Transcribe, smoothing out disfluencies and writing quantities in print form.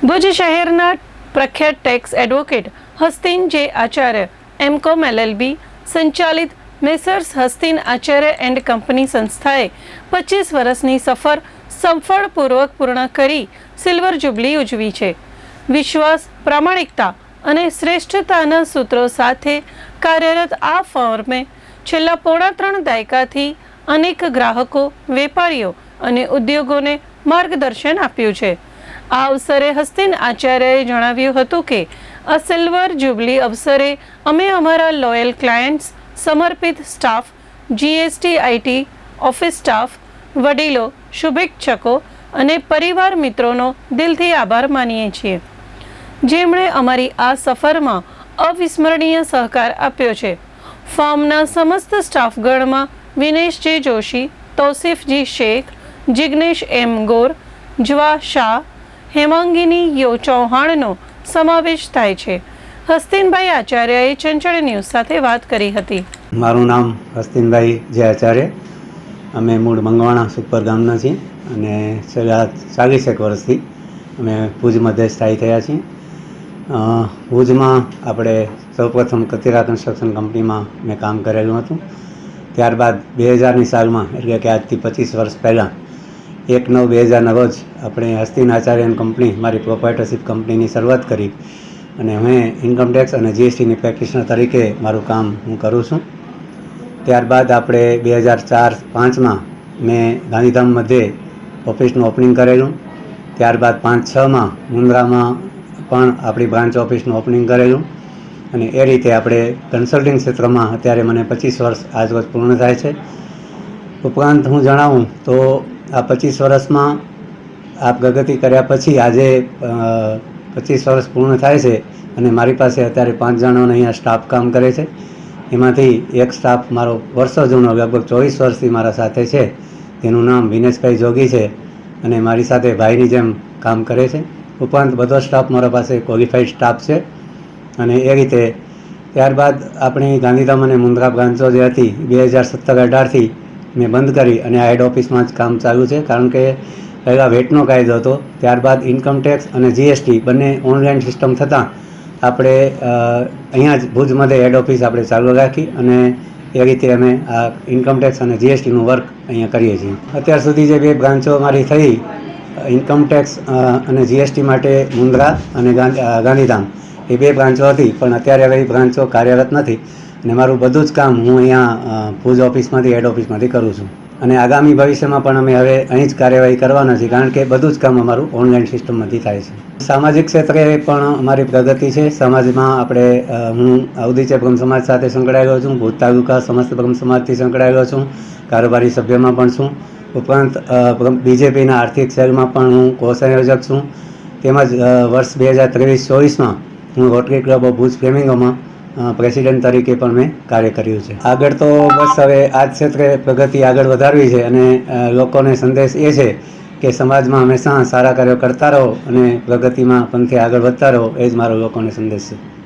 ભુજ શહેરના પ્રખ્યાત tax advocate હસ્તીન જે આચાર્ય એમકોમ LLB સંચાલિત મેસર્સ હસ્તીન આચાર્ય એન્ડ કંપની સંસ્થાએ 25 વર્ષની સફર સફળપૂર્વક પૂર્ણ કરી સિલ્વર જુબલી ઉજવી છે. વિશ્વાસ, પ્રામાણિકતા અને શ્રેષ્ઠતાના સૂત્રો સાથે કાર્યરત આ ફર્મે છેલ્લા પોણા 3 દાયકાથી અનેક ગ્રાહકો, વેપારીઓ અને ઉદ્યોગોને માર્ગદર્શન આપ્યું છે. આ અવસરે હસ્તીન આચાર્યએ જણાવ્યું હતું કે આ સિલ્વર જુબલી અવસરે અમે અમારા લોયલ ક્લાયન્ટ્સ, સમર્પિત staff, GST IT office staff, વડીલો, શુભેચ્છકો અને પરિવાર મિત્રોનો દિલથી આભાર માનીએ છીએ, જેમણે અમારી આ સફરમાં અવિસ્મરણીય સહકાર આપ્યો છે. ફર્મના સમસ્ત સ્ટાફગણમાં વિનેશ જે જોશી, તૌસીફ જી શેખ, જિગ્નેશ M ગોર, જ્વા શાહ, હેમાંગિની યો ચૌહાણનો સમાવેશ થાય છે. હસ્તીનભાઈ આચાર્યએ ચંચળ ન્યૂઝ સાથે વાત કરી હતી. મારું નામ હસ્તીનભાઈ જે આચાર્ય, અમે મૂળ મંગવાણા સુપર ગામના છીએ અને છેલ્લા 40 વર્ષથી અમે ભુજ મધ્ય સ્થાયી થયા છીએ. ભુજમાં આપણે સૌપ્રથમ કતીરા કન્સ્ટ્રક્શન કંપનીમાં મેં કામ કરેલું હતું. ત્યારબાદ 2000ની સાલમાં, એટલે કે આજથી 25 વર્ષ પહેલાં 1/9/2000ના રોજ આપણે હસ્તીન આચાર્ય એન્ડ કંપની, મારી પ્રોપ્રાઇટરશિપ કંપનીની શરૂઆત કરી અને મેં ઇન્કમટેક્સ અને GSTની પ્રેક્ટિશનર તરીકે મારું કામ હું કરું છું. ત્યારબાદ આપણે 2004-05માં મેં ગાંધીધામ મધ્યે ઓફિસનું ઓપનિંગ કરેલું. ત્યારબાદ 5-6માં મુન્દ્રામાં પણ આપણી બ્રાન્ચ ઓફિસનું ઓપનિંગ કરેલું અને એ રીતે આપણે કન્સલ્ટિંગ ક્ષેત્રમાં અત્યારે મને 25 વર્ષ આજરોજ પૂર્ણ થાય છે. ઉપરાંત હું જણાવું તો આ 25 વર્ષમાં આ પ્રગતિ કર્યા પછી આજે 25 વર્ષ પૂર્ણ થાય છે અને મારી પાસે અત્યારે 5 જણાનો અહીંયા સ્ટાફ કામ કરે છે. એમાંથી એક સ્ટાફ મારો વર્ષો જૂનો, લગભગ 24 વર્ષથી મારા સાથે છે, તેનું નામ વિનેશભાઈ જોગી છે અને મારી સાથે ભાઈની જેમ કામ કરે છે. ઉપરાંત બધો સ્ટાફ મારા પાસે ક્વોલિફાઈડ સ્ટાફ છે અને એ રીતે ત્યારબાદ આપણી ગાંધીધામ અને મુન્દ્રા બ્રાન્ચો જે હતી 2017-18થી મેં બંધ કરી અને આ હેડ ઓફિસમાં જ કામ ચાલુ છે, કારણ કે પહેલાં વેટનો કાયદો હતો, ત્યારબાદ ઇન્કમટેક્સ અને GST બંને ઓનલાઈન સિસ્ટમ થતાં આપણે અહીંયા જ ભુજ મધ્યે હેડ ઓફિસ આપણે ચાલુ રાખી અને એ રીતે અમે આ ઇન્કમટેક્સ અને GSTનું વર્ક અહીંયા કરીએ છીએ. અત્યાર સુધી જે 2 બ્રાન્ચો મારી થઈ, ઇન્કમટેક્સ અને GST માટે મુન્દ્રા અને ગાંધીધામ, એ 2 બ્રાન્ચો હતી, પણ અત્યારે હવે એ બ્રાન્ચો કાર્યરત નથી અને મારું બધું જ કામ હું અહીંયા ભુજ ઓફિસમાંથી, હેડ ઓફિસમાંથી કરું છું. અને આગામી ભવિષ્યમાં પણ અમે હવે અહીં જ કાર્યવાહી કરવાના છીએ, કારણ કે બધું જ કામ અમારું ઓનલાઈન સિસ્ટમમાંથી થાય છે. સામાજિક ક્ષેત્રે પણ અમારી પ્રગતિ છે. સમાજમાં આપણે હું અવધીચે બ્રહ્મ સમાજ સાથે સંકળાયેલો છું, ભુજ તાલુકા સમસ્ત બ્રહ્મ સમાજથી સંકળાયેલો છું, કારોબારી સભ્યમાં પણ છું. ઉપરાંત BJPના આર્થિક સેલમાં પણ હું કોષાયોજક છું. તેમજ વર્ષ 2023-24માં હું રોટરી ક્લબ ઓફ ભુજ ફ્લેમિંગોમાં પ્રેસિડેન્ટ તરીકે પણ મેં કાર્ય કર્યું છે. આગળ તો બસ હવે આ જ ક્ષેત્રે પ્રગતિ આગળ વધારવી છે અને લોકોને સંદેશ એ છે કે સમાજમાં હંમેશા સારા કાર્યો કરતા રહો અને પ્રગતિમાં પંથે આગળ વધતા રહો, એ જ મારો લોકોને સંદેશ છે.